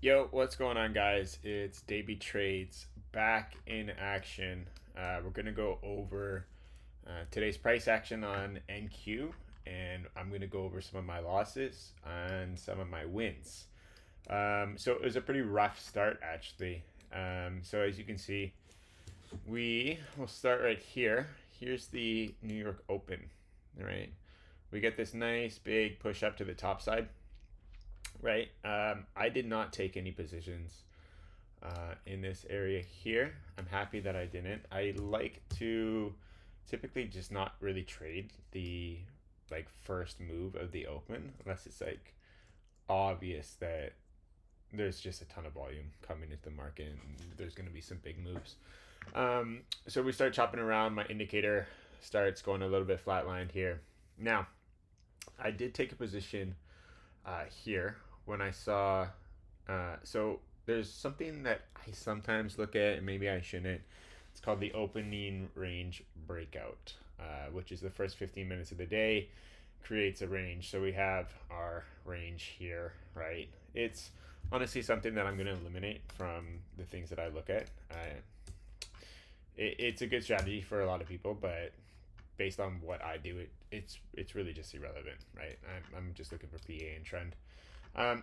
Yo, what's going on, guys? It's Davey Trades back in action. We're gonna go over today's price action on NQ, and I'm gonna go over some of my losses and some of my wins. So it was a pretty rough start, actually. So as you can see, we will start right here. Here's the New York Open. All right, we get this nice big push up to the top side. Right, I did not take any positions in this area here. I'm happy that I didn't. I like to typically just not really trade the first move of the open unless it's like obvious that there's just a ton of volume coming into the market and there's going to be some big moves. So we start chopping around. My indicator starts going a little bit flatlined here. Now, I did take a position here when I saw. So there's something that I sometimes look at, and maybe I shouldn't. It's called the opening range breakout, which is the first 15 minutes of the day creates a range. So we have our range here, right? It's honestly something that I'm going to eliminate from the things that I look at. It's a good strategy for a lot of people, but based on what I do, it's really just irrelevant, right? I'm just looking for PA and trend.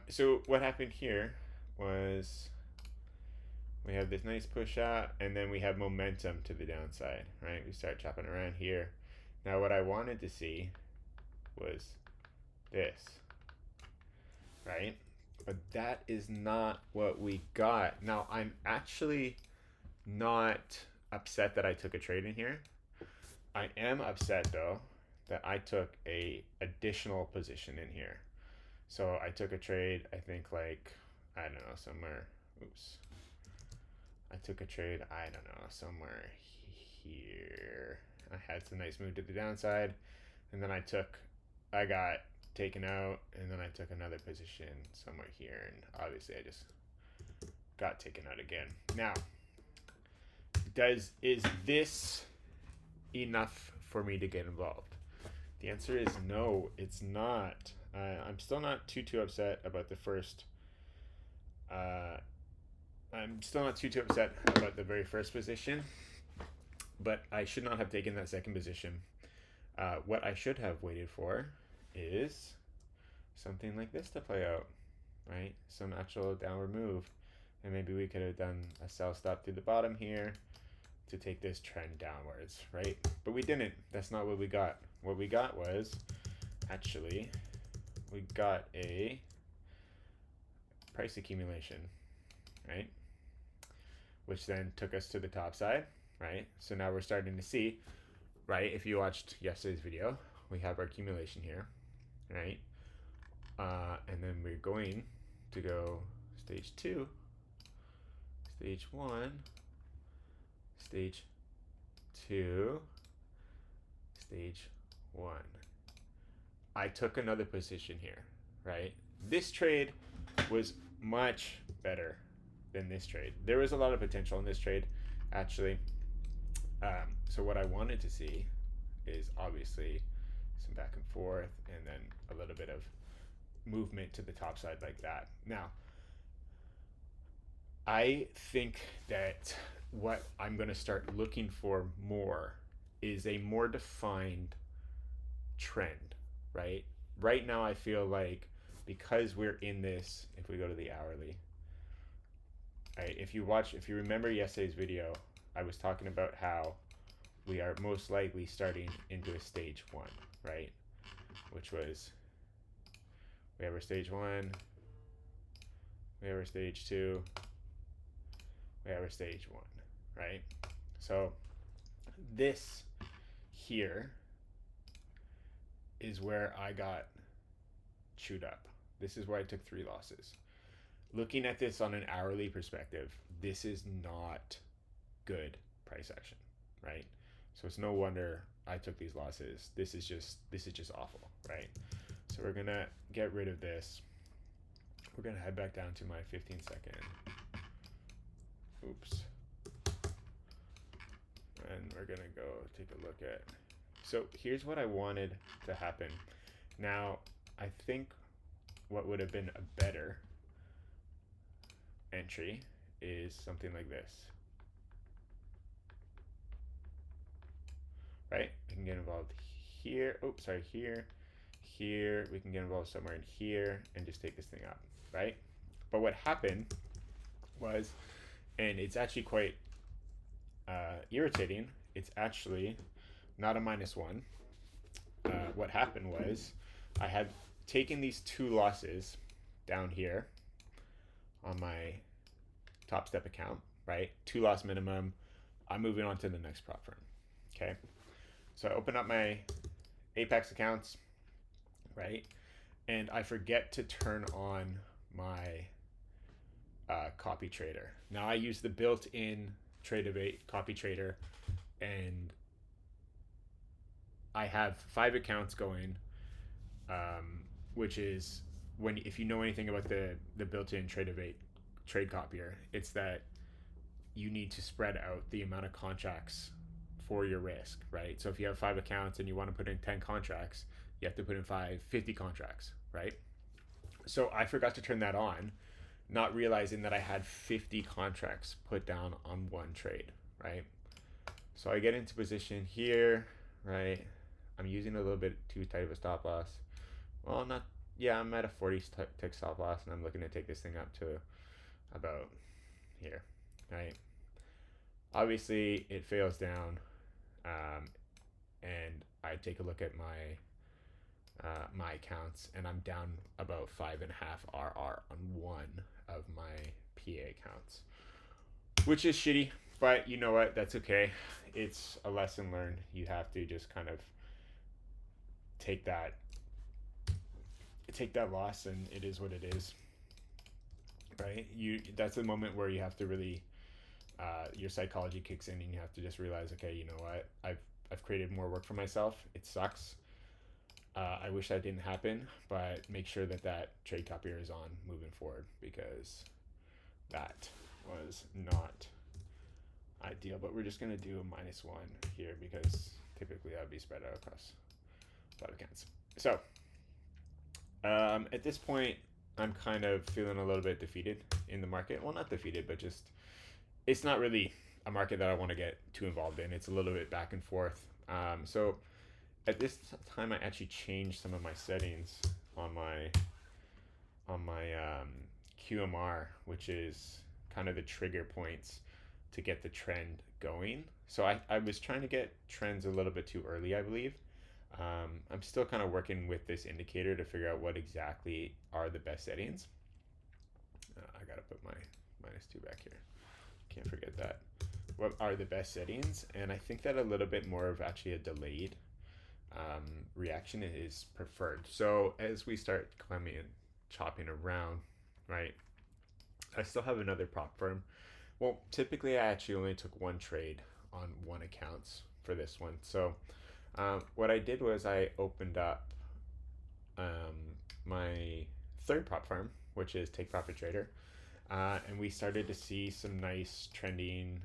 So what happened here was we have this nice push out, and then we have momentum to the downside, right? We start chopping around here. Now what I wanted to see was this, right? But that is not what we got. Now I'm actually not upset that I took a trade in here. I am upset though that I took a additional position in here. So I took a trade, I think I don't know, somewhere. Oops. I took a trade, I don't know, somewhere here. I had some nice move to the downside, and then I got taken out, and then I took another position somewhere here, and obviously I just got taken out again. Now, is this enough for me to get involved? The answer is no, it's not. I'm still not too upset about the first. Uh, I'm still not too upset about the very first position, but I should not have taken that second position. What I should have waited for is something like this to play out, right? Some actual downward move, and maybe we could have done a sell stop through the bottom here to take this trend downwards, right? But we didn't. That's not what we got. What we got was actually we got a price accumulation, right? Which then took us to the top side, right? So now we're starting to see, right? If you watched yesterday's video, we have our accumulation here, right? And then we're going to go stage 2, stage 1, stage 2, stage 1. I took another position here, right? This trade was much better than this trade. There was a lot of potential in this trade, actually. So what I wanted to see is obviously some back and forth, and then a little bit of movement to the top side like that. Now, I think that what I'm going to start looking for more is a more defined trend, right? Right now, I feel like because we're in this, if we go to the hourly, right, if you remember yesterday's video, I was talking about how we are most likely starting into a stage 1, right? Which was we have our stage 1, we have our stage 2, we have our stage 1, right? So this here is where I got chewed up. This is where I took 3 losses. Looking at this on an hourly perspective, this is not good price action, right? So it's no wonder I took these losses. This is just awful, right? So we're gonna get rid of this. We're gonna head back down to my 15-second. Oops. And we're gonna go take a look at. So here's what I wanted to happen. Now, I think what would have been a better entry is something like this, right? We can get involved here. Oh, sorry, here, here. We can get involved somewhere in here and just take this thing up, right? But what happened was, and it's actually quite irritating, it's actually not a -1. What happened was I had taken these two losses down here on my Top Step account, right? 2 loss minimum. I'm moving on to the next prop firm. Okay. So I open up my Apex accounts, right? And I forget to turn on my copy trader. Now I use the built-in Tradovate copy trader, and I have 5 accounts going, which is when, if you know anything about the built-in Tradovate trade copier, it's that you need to spread out the amount of contracts for your risk, right? So if you have 5 accounts and you want to put in 10 contracts, you have to put in 50 contracts, right? So I forgot to turn that on, not realizing that I had 50 contracts put down on one trade, right? So I get into position here, right? I'm using a little bit too tight of a stop loss. Well, not, yeah, I'm at a 40 tick stop loss, and I'm looking to take this thing up to about here, right? Obviously, it fails down, and I take a look at my accounts, and I'm down about 5.5 RR on one of my PA accounts, which is shitty. But you know what? That's okay. It's a lesson learned. You have to just kind of take that loss, and it is what it is, right? That's the moment where you have to really your psychology kicks in, and you have to just realize, okay, you know what? I've created more work for myself. It sucks. I wish that didn't happen, but make sure that trade copier is on moving forward, because that was not ideal. But we're just going to do a -1 here, because typically that would be spread out across 5 accounts. So at this point, I'm kind of feeling a little bit defeated in the market. Well, not defeated, but just it's not really a market that I want to get too involved in. It's a little bit back and forth. So at this time, I actually changed some of my settings on my QMR, which is kind of the trigger points to get the trend going. So I was trying to get trends a little bit too early, I believe. I'm still kind of working with this indicator to figure out what exactly are the best settings. I gotta put my -2 back here. Can't forget that. What are the best settings? And I think that a little bit more of actually a delayed reaction is preferred. So as we start climbing and chopping around, right, I still have another prop firm. Well, typically I actually only took one trade on one account for this one. So what I did was I opened up my third prop firm, which is Take Profit Trader, and we started to see some nice trending,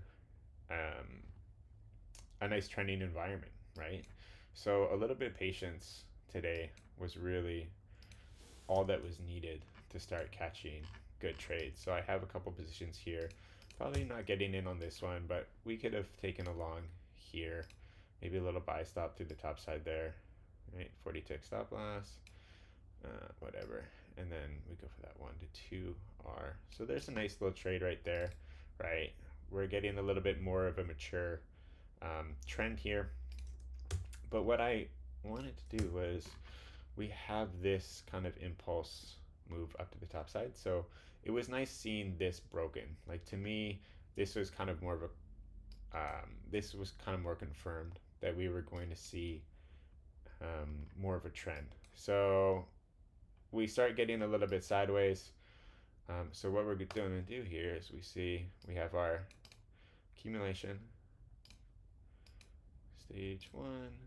a nice trending environment, right? So a little bit of patience today was really all that was needed to start catching good trades. So I have a couple positions here. Probably not getting in on this one, but we could have taken along here. Maybe a little buy stop through the top side there, right? 40 tick stop loss, whatever. And then we go for that 1 to 2 R. So there's a nice little trade right there, right? We're getting a little bit more of a mature trend here. But what I wanted to do was, we have this kind of impulse move up to the top side. So it was nice seeing this broken. Like, to me, this was kind of more of a, this was kind of more confirmed that we were going to see more of a trend. So we start getting a little bit sideways. So what we're going to do here is we have our accumulation, stage 1,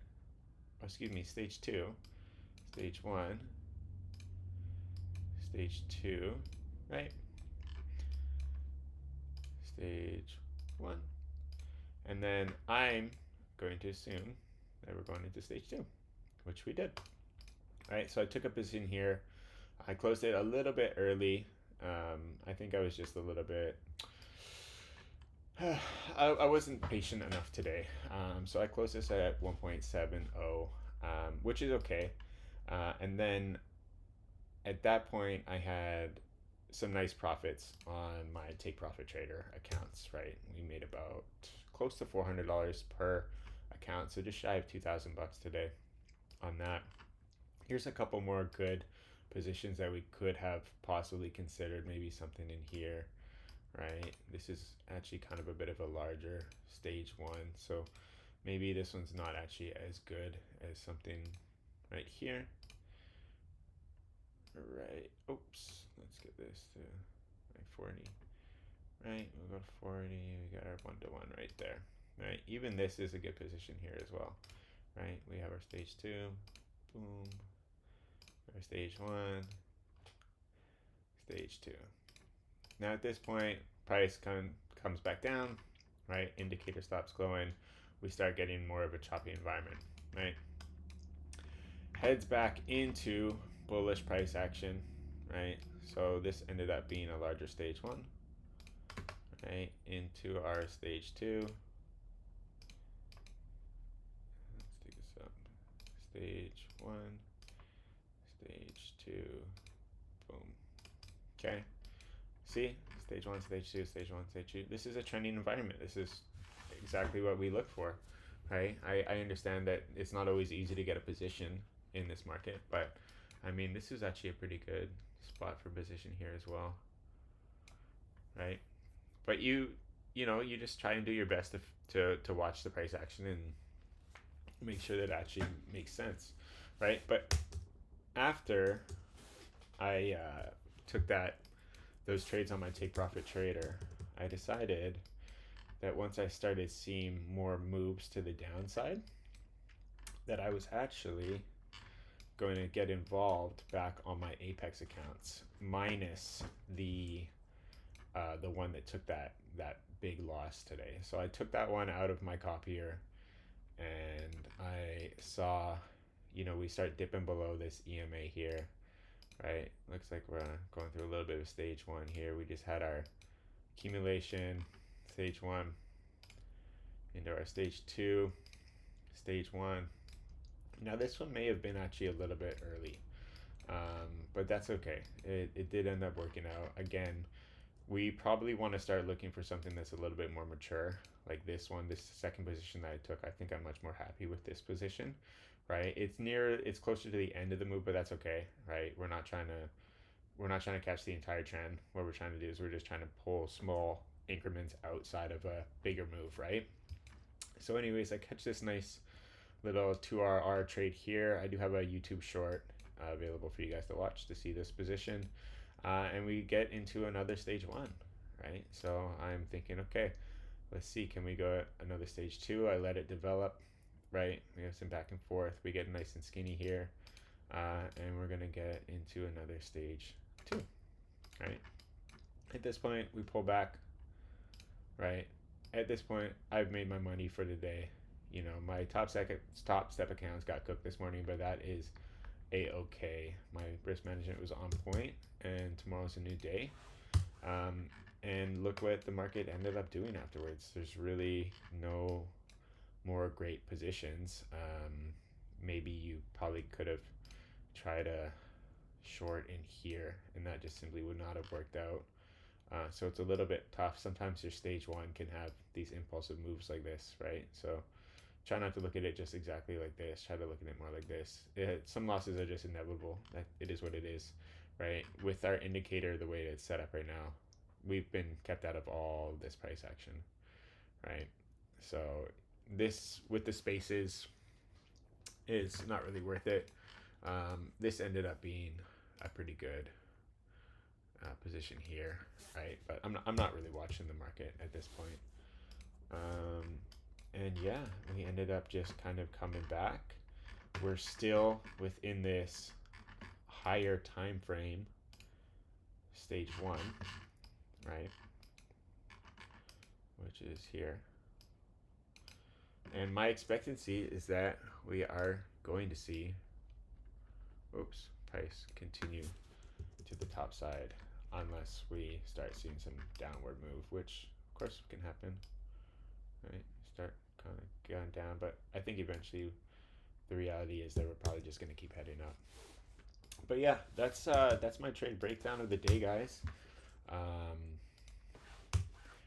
oh, excuse me, stage 2, stage 1, stage 2, right? Stage 1. And then I'm going to assume that we're going into stage 2, which we did. All right, so I took a position here. I closed it a little bit early, I think I was just a little bit. I wasn't patient enough today. So I closed this at 1.70, which is okay. And then at that point, I had some nice profits on my take profit trader accounts, right? We made about close to $400 per account, so just shy of $2,000 today on that. Here's a couple more good positions that we could have possibly considered, maybe something in here, right? This is actually kind of a bit of a larger stage one, so maybe this one's not actually as good as something right here. Right, oops, let's get this to like 40. Right, we'll go to 40, we got our 1-to-1 right there. Right, even this is a good position here as well. Right, we have our stage 2, boom, our stage 1, stage 2. Now at this point, price comes back down, right, indicator stops glowing, we start getting more of a choppy environment, right? Heads back into bullish price action, right? So this ended up being a larger stage 1, right, into our stage 2. Let's dig this up. Stage 1, stage 2, boom. Okay. See? Stage 1, stage 2, stage 1, stage 2. This is a trending environment. This is exactly what we look for, right? I understand that it's not always easy to get a position in this market, but I mean, this is actually a pretty good spot for position here as well, right? But you know, you just try and do your best to watch the price action and make sure that it actually makes sense, right? But after I took those trades on my take profit trader, I decided that once I started seeing more moves to the downside, that I was actually going to get involved back on my Apex accounts, minus the one that took that big loss today. So I took that one out of my copier, and I saw, you know, we start dipping below this EMA here, right? Looks like we're going through a little bit of stage 1 here. We just had our accumulation, stage 1, into our stage 2, stage 1. Now this one may have been actually a little bit early, but that's okay. It did end up working out. Again, we probably want to start looking for something that's a little bit more mature, like this one. This second position that I took, I think I'm much more happy with this position, right? It's closer to the end of the move, but that's okay, right? We're not trying to catch the entire trend. What we're trying to do is we're just trying to pull small increments outside of a bigger move, right? So anyways, I catch this nice little 2RR trade here. I do have a YouTube short available for you guys to watch to see this position. And we get into another stage 1, right? So I'm thinking, okay, let's see, can we go another stage 2? I let it develop, right? We have some back and forth. We get nice and skinny here. And we're going to get into another stage 2, right? At this point, we pull back, right? At this point, I've made my money for the day. You know, my top step accounts got cooked this morning, but that is a-okay. My risk management was on point, and tomorrow's a new day. And look what the market ended up doing afterwards. There's really no more great positions. Maybe you probably could have tried a short in here, and that just simply would not have worked out. So it's a little bit tough. Sometimes your stage 1 can have these impulsive moves like this, right? So try not to look at it just exactly like this. Try to look at it more like this. Some losses are just inevitable. It is what it is, right? With our indicator the way it's set up right now, we've been kept out of all this price action, right? So this with the spaces is not really worth it. This ended up being a pretty good position here, right? But I'm not really watching the market at this point. And yeah, we ended up just kind of coming back. We're still within this higher time frame, stage 1, right? Which is here. And my expectancy is that we are going to see, price continue to the top side unless we start seeing some downward move, which of course can happen, right? Start kind of going down, but I think eventually the reality is that we're probably just going to keep heading up. But yeah, that's my trade breakdown of the day, guys. Um,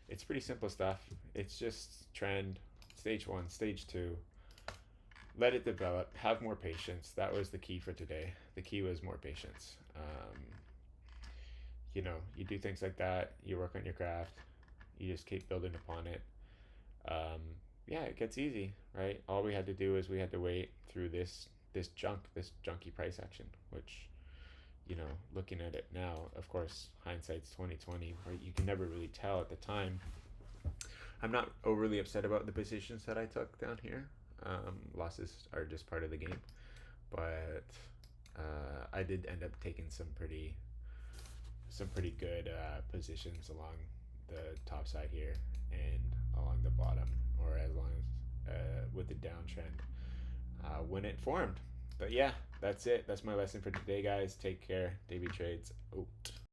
it's pretty simple stuff. It's just trend, stage one, stage two. Let it develop. Have more patience. That was the key for today. The key was more patience. You know, you do things like that. You work on your craft. You just keep building upon it. Um, yeah, it gets easy, right? All we had to do is we had to wait through this junky price action, which, you know, looking at it now, of course, hindsight's 2020, right? You can never really tell at the time. I'm not overly upset about the positions that I took down here. Losses are just part of the game, but I did end up taking some pretty good positions along the top side here and along the bottom, or as long as with the downtrend when it formed. But yeah, that's it. That's my lesson for today, guys. Take care. Davey Trades out.